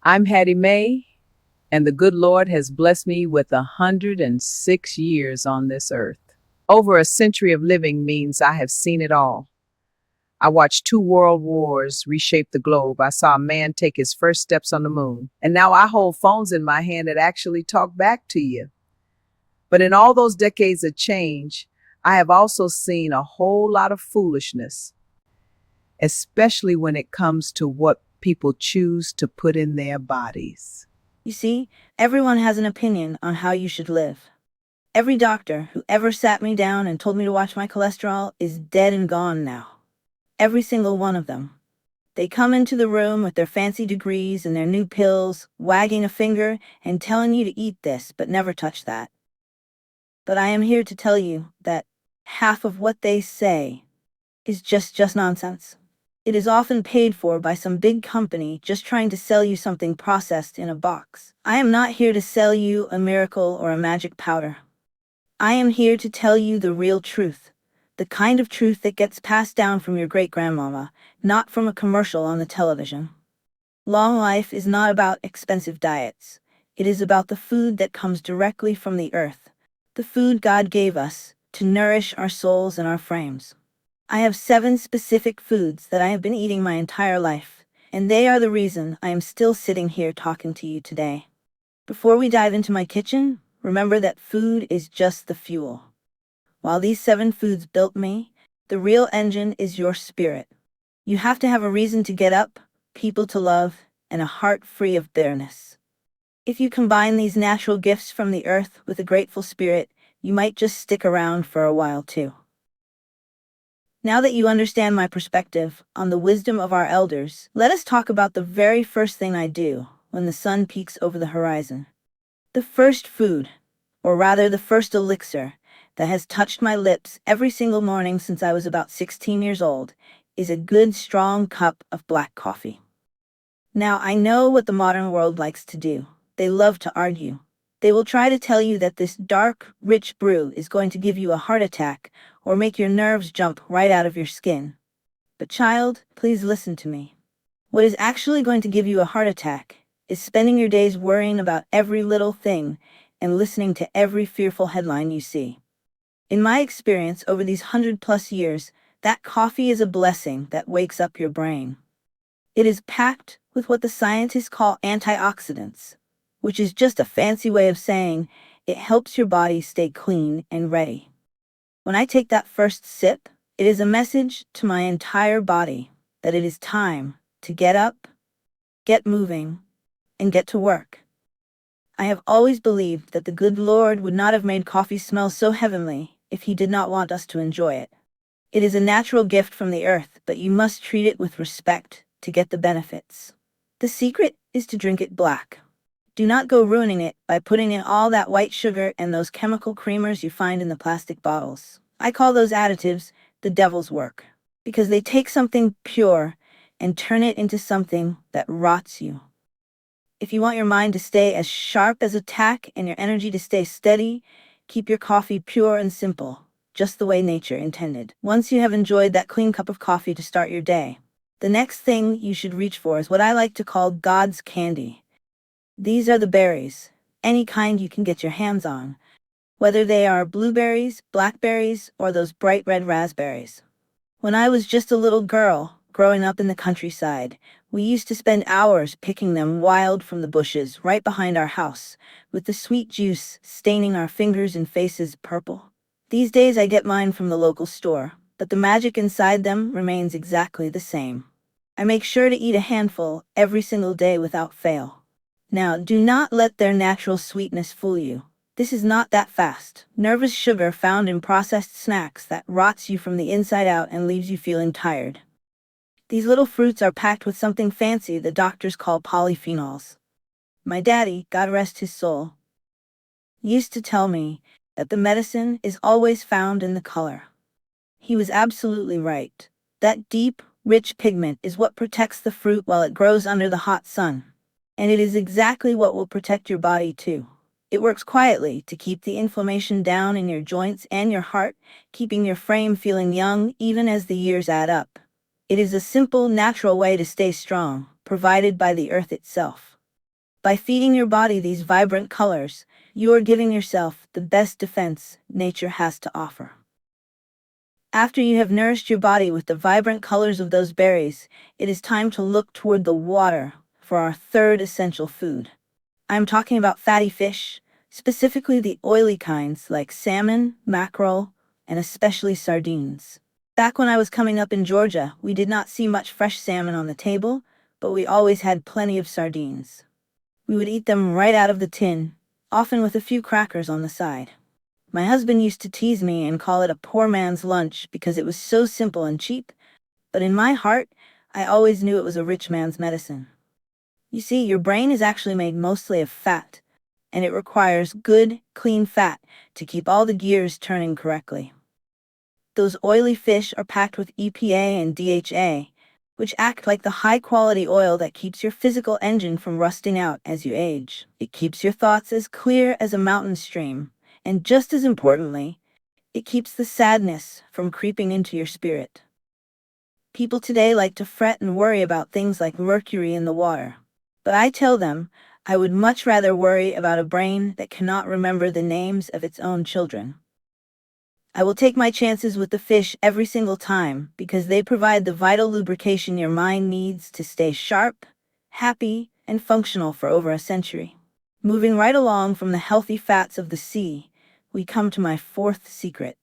I'm Hattie Mae, and the good Lord has blessed me with 106 years on this earth. Over a century of living means I have seen it all. I watched two world wars reshape the globe. I saw a man take his first steps on the moon. And now I hold phones in my hand that actually talk back to you. But in all those decades of change, I have also seen a whole lot of foolishness, especially when it comes to what people choose to put in their bodies. You see, everyone has an opinion on how you should live. Every doctor who ever sat me down and told me to watch my cholesterol is dead and gone now. Every single one of them. They come into the room with their fancy degrees and their new pills, wagging a finger and telling you to eat this but never touch that. But I am here to tell you that half of what they say is just nonsense. It is often paid for by some big company just trying to sell you something processed in a box. I am not here to sell you a miracle or a magic powder. I am here to tell you the real truth, the kind of truth that gets passed down from your great-grandmama, not from a commercial on the television. Long life is not about expensive diets. It is about the food that comes directly from the earth, the food God gave us to nourish our souls and our frames. I have 7 specific foods that I have been eating my entire life, and they are the reason I am still sitting here talking to you today. Before we dive into my kitchen, remember that food is just the fuel. While these 7 foods built me, the real engine is your spirit. You have to have a reason to get up, people to love, and a heart free of bitterness. If you combine these natural gifts from the earth with a grateful spirit, you might just stick around for a while too. Now that you understand my perspective on the wisdom of our elders, let us talk about the very first thing I do when the sun peeks over the horizon. The first food, or rather the first elixir, that has touched my lips every single morning since I was about 16 years old, is a good strong cup of black coffee. Now I know what the modern world likes to do. They love to argue. They will try to tell you that this dark, rich brew is going to give you a heart attack or make your nerves jump right out of your skin. But child, please listen to me. What is actually going to give you a heart attack is spending your days worrying about every little thing and listening to every fearful headline you see. In my experience over these 100+ years, that coffee is a blessing that wakes up your brain. It is packed with what the scientists call antioxidants, which is just a fancy way of saying it helps your body stay clean and ready. When I take that first sip, it is a message to my entire body that it is time to get up, get moving, and get to work. I have always believed that the good Lord would not have made coffee smell so heavenly if he did not want us to enjoy it. It is a natural gift from the earth, but you must treat it with respect to get the benefits. The secret is to drink it black. Do not go ruining it by putting in all that white sugar and those chemical creamers you find in the plastic bottles. I call those additives the devil's work, because they take something pure and turn it into something that rots you. If you want your mind to stay as sharp as a tack and your energy to stay steady, keep your coffee pure and simple, just the way nature intended. Once you have enjoyed that clean cup of coffee to start your day, the next thing you should reach for is what I like to call God's candy. These are the berries, any kind you can get your hands on, whether they are blueberries, blackberries, or those bright red raspberries. When I was just a little girl, growing up in the countryside, we used to spend hours picking them wild from the bushes right behind our house, with the sweet juice staining our fingers and faces purple. These days I get mine from the local store, but the magic inside them remains exactly the same. I make sure to eat a handful every single day without fail. Now, do not let their natural sweetness fool you. This is not that fast. Nervous sugar found in processed snacks that rots you from the inside out and leaves you feeling tired. These little fruits are packed with something fancy the doctors call polyphenols. My daddy, God rest his soul, used to tell me that the medicine is always found in the color. He was absolutely right. That deep, rich pigment is what protects the fruit while it grows under the hot sun. And it is exactly what will protect your body too. It works quietly to keep the inflammation down in your joints and your heart, keeping your frame feeling young even as the years add up. It is a simple, natural way to stay strong, provided by the earth itself. By feeding your body these vibrant colors, you are giving yourself the best defense nature has to offer. After you have nourished your body with the vibrant colors of those berries, it is time to look toward the water for our third essential food. I'm talking about fatty fish, specifically the oily kinds like salmon, mackerel, and especially sardines. Back when I was coming up in Georgia, we did not see much fresh salmon on the table, but we always had plenty of sardines. We would eat them right out of the tin, often with a few crackers on the side. My husband used to tease me and call it a poor man's lunch because it was so simple and cheap, but in my heart, I always knew it was a rich man's medicine. You see, your brain is actually made mostly of fat, and it requires good, clean fat to keep all the gears turning correctly. Those oily fish are packed with EPA and DHA, which act like the high-quality oil that keeps your physical engine from rusting out as you age. It keeps your thoughts as clear as a mountain stream, and just as importantly, it keeps the sadness from creeping into your spirit. People today like to fret and worry about things like mercury in the water. But I tell them, I would much rather worry about a brain that cannot remember the names of its own children. I will take my chances with the fish every single time because they provide the vital lubrication your mind needs to stay sharp, happy, and functional for over a century. Moving right along from the healthy fats of the sea, we come to my fourth secret.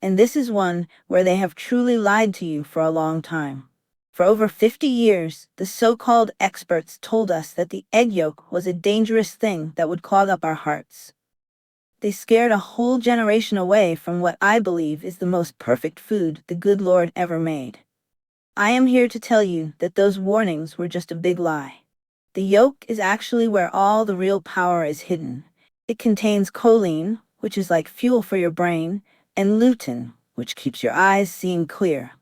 And this is one where they have truly lied to you for a long time. For over 50 years, the so-called experts told us that the egg yolk was a dangerous thing that would clog up our hearts. They scared a whole generation away from what I believe is the most perfect food the good Lord ever made. I am here to tell you that those warnings were just a big lie. The yolk is actually where all the real power is hidden. It contains choline, which is like fuel for your brain, and lutein, which keeps your eyes seeing clear.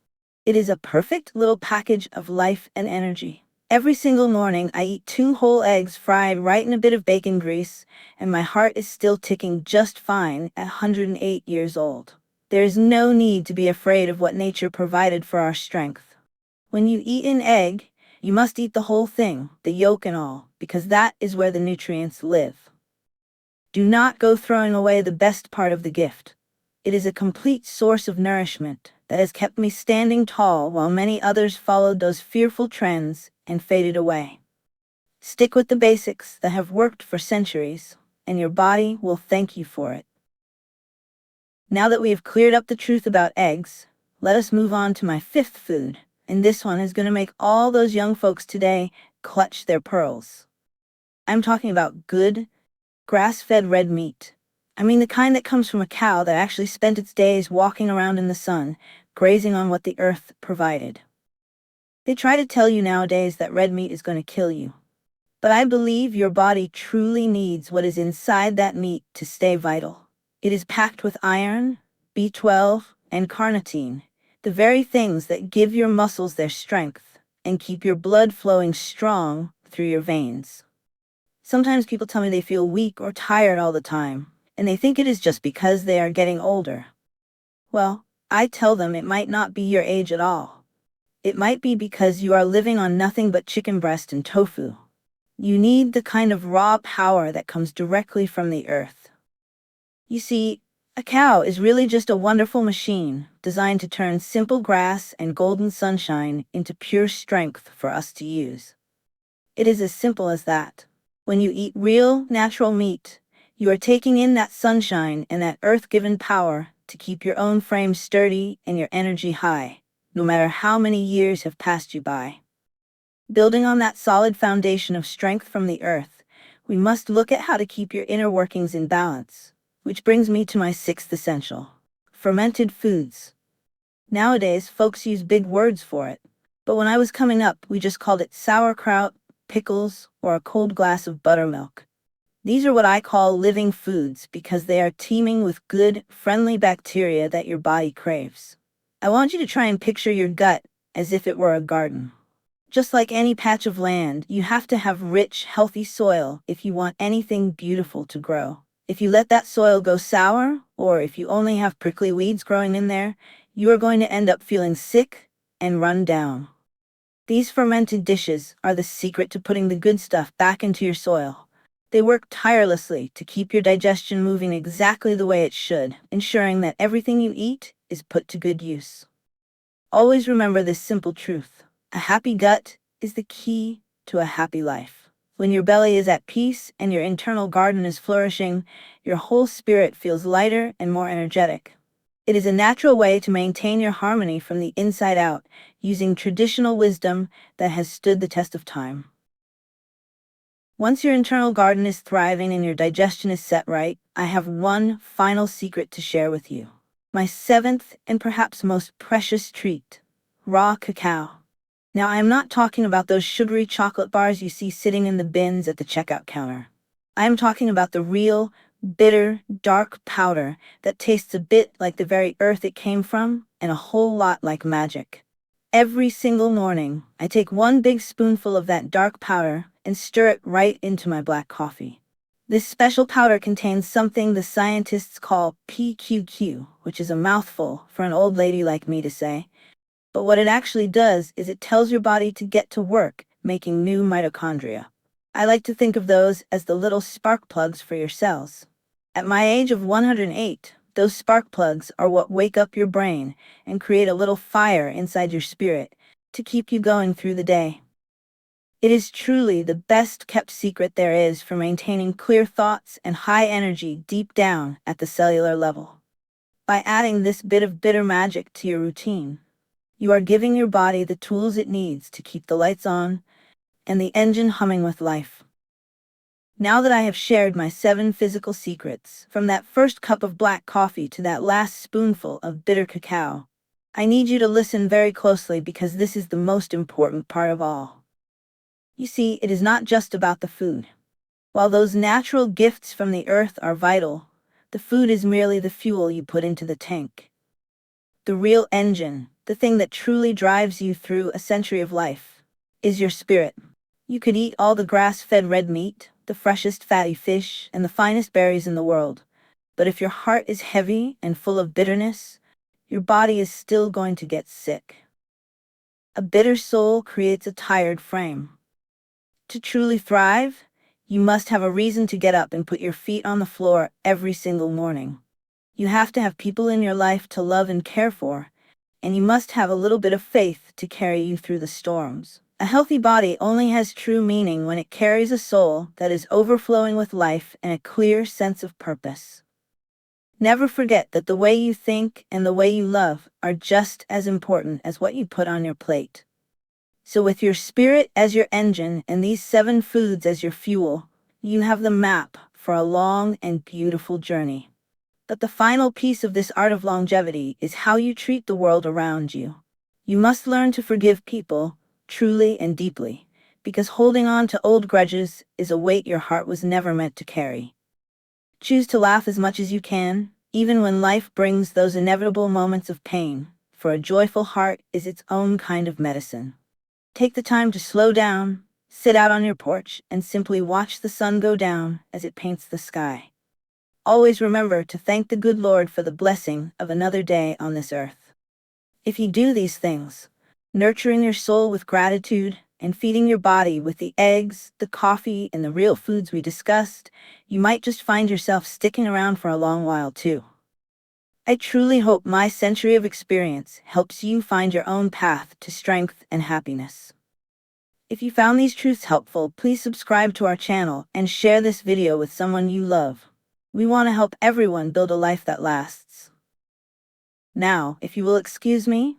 It is a perfect little package of life and energy. Every single morning, I eat 2 whole eggs fried right in a bit of bacon grease, and my heart is still ticking just fine at 108 years old. There is no need to be afraid of what nature provided for our strength. When you eat an egg, you must eat the whole thing, the yolk and all, because that is where the nutrients live. Do not go throwing away the best part of the gift. It is a complete source of nourishment that has kept me standing tall while many others followed those fearful trends and faded away. Stick with the basics that have worked for centuries, and your body will thank you for it. Now that we have cleared up the truth about eggs, let us move on to my fifth food, and this one is going to make all those young folks today clutch their pearls. I'm talking about good, grass-fed red meat. I mean the kind that comes from a cow that actually spent its days walking around in the sun, grazing on what the earth provided. They try to tell you nowadays that red meat is going to kill you. But I believe your body truly needs what is inside that meat to stay vital. It is packed with iron, B12, and carnitine, the very things that give your muscles their strength and keep your blood flowing strong through your veins. Sometimes people tell me they feel weak or tired all the time, and they think it is just because they are getting older. Well, I tell them it might not be your age at all. It might be because you are living on nothing but chicken breast and tofu. You need the kind of raw power that comes directly from the earth. You see, a cow is really just a wonderful machine designed to turn simple grass and golden sunshine into pure strength for us to use. It is as simple as that. When you eat real, natural meat, you are taking in that sunshine and that earth-given power to keep your own frame sturdy and your energy high, no matter how many years have passed you by. Building on that solid foundation of strength from the earth, we must look at how to keep your inner workings in balance, which brings me to my sixth essential: fermented foods. Nowadays, folks use big words for it, but when I was coming up, we just called it sauerkraut, pickles, or a cold glass of buttermilk. These are what I call living foods because they are teeming with good, friendly bacteria that your body craves. I want you to try and picture your gut as if it were a garden. Just like any patch of land, you have to have rich, healthy soil if you want anything beautiful to grow. If you let that soil go sour, or if you only have prickly weeds growing in there, you are going to end up feeling sick and run down. These fermented dishes are the secret to putting the good stuff back into your soil. They work tirelessly to keep your digestion moving exactly the way it should, ensuring that everything you eat is put to good use. Always remember this simple truth. A happy gut is the key to a happy life. When your belly is at peace and your internal garden is flourishing, your whole spirit feels lighter and more energetic. It is a natural way to maintain your harmony from the inside out, using traditional wisdom that has stood the test of time. Once your internal garden is thriving and your digestion is set right, I have one final secret to share with you. My seventh and perhaps most precious treat: raw cacao. Now, I am not talking about those sugary chocolate bars you see sitting in the bins at the checkout counter. I am talking about the real, bitter, dark powder that tastes a bit like the very earth it came from and a whole lot like magic. Every single morning, I take one big spoonful of that dark powder and stir it right into my black coffee. This special powder contains something the scientists call PQQ, which is a mouthful for an old lady like me to say. But what it actually does is it tells your body to get to work, making new mitochondria. I like to think of those as the little spark plugs for your cells. At my age of 108, those spark plugs are what wake up your brain and create a little fire inside your spirit to keep you going through the day. It is truly the best kept secret there is for maintaining clear thoughts and high energy deep down at the cellular level. By adding this bit of bitter magic to your routine, you are giving your body the tools it needs to keep the lights on and the engine humming with life. Now that I have shared my 7 physical secrets, from that first cup of black coffee to that last spoonful of bitter cacao, I need you to listen very closely because this is the most important part of all. You see, it is not just about the food. While those natural gifts from the earth are vital, the food is merely the fuel you put into the tank. The real engine, the thing that truly drives you through a century of life, is your spirit. You could eat all the grass-fed red meat, the freshest fatty fish, and the finest berries in the world, but if your heart is heavy and full of bitterness, your body is still going to get sick. A bitter soul creates a tired frame. To truly thrive, you must have a reason to get up and put your feet on the floor every single morning. You have to have people in your life to love and care for, and you must have a little bit of faith to carry you through the storms. A healthy body only has true meaning when it carries a soul that is overflowing with life and a clear sense of purpose. Never forget that the way you think and the way you love are just as important as what you put on your plate. So with your spirit as your engine and these 7 foods as your fuel, you have the map for a long and beautiful journey. But the final piece of this art of longevity is how you treat the world around you. You must learn to forgive people, truly and deeply, because holding on to old grudges is a weight your heart was never meant to carry. Choose to laugh as much as you can, even when life brings those inevitable moments of pain, for a joyful heart is its own kind of medicine. Take the time to slow down, sit out on your porch, and simply watch the sun go down as it paints the sky. Always remember to thank the good Lord for the blessing of another day on this earth. If you do these things, nurturing your soul with gratitude and feeding your body with the eggs, the coffee, and the real foods we discussed, you might just find yourself sticking around for a long while too. I truly hope my century of experience helps you find your own path to strength and happiness. If you found these truths helpful, please subscribe to our channel and share this video with someone you love. We want to help everyone build a life that lasts. Now, if you will excuse me,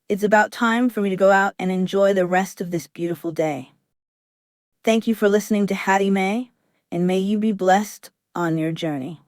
it's about time for me to go out and enjoy the rest of this beautiful day. Thank you for listening to Hattie Mae, and may you be blessed on your journey.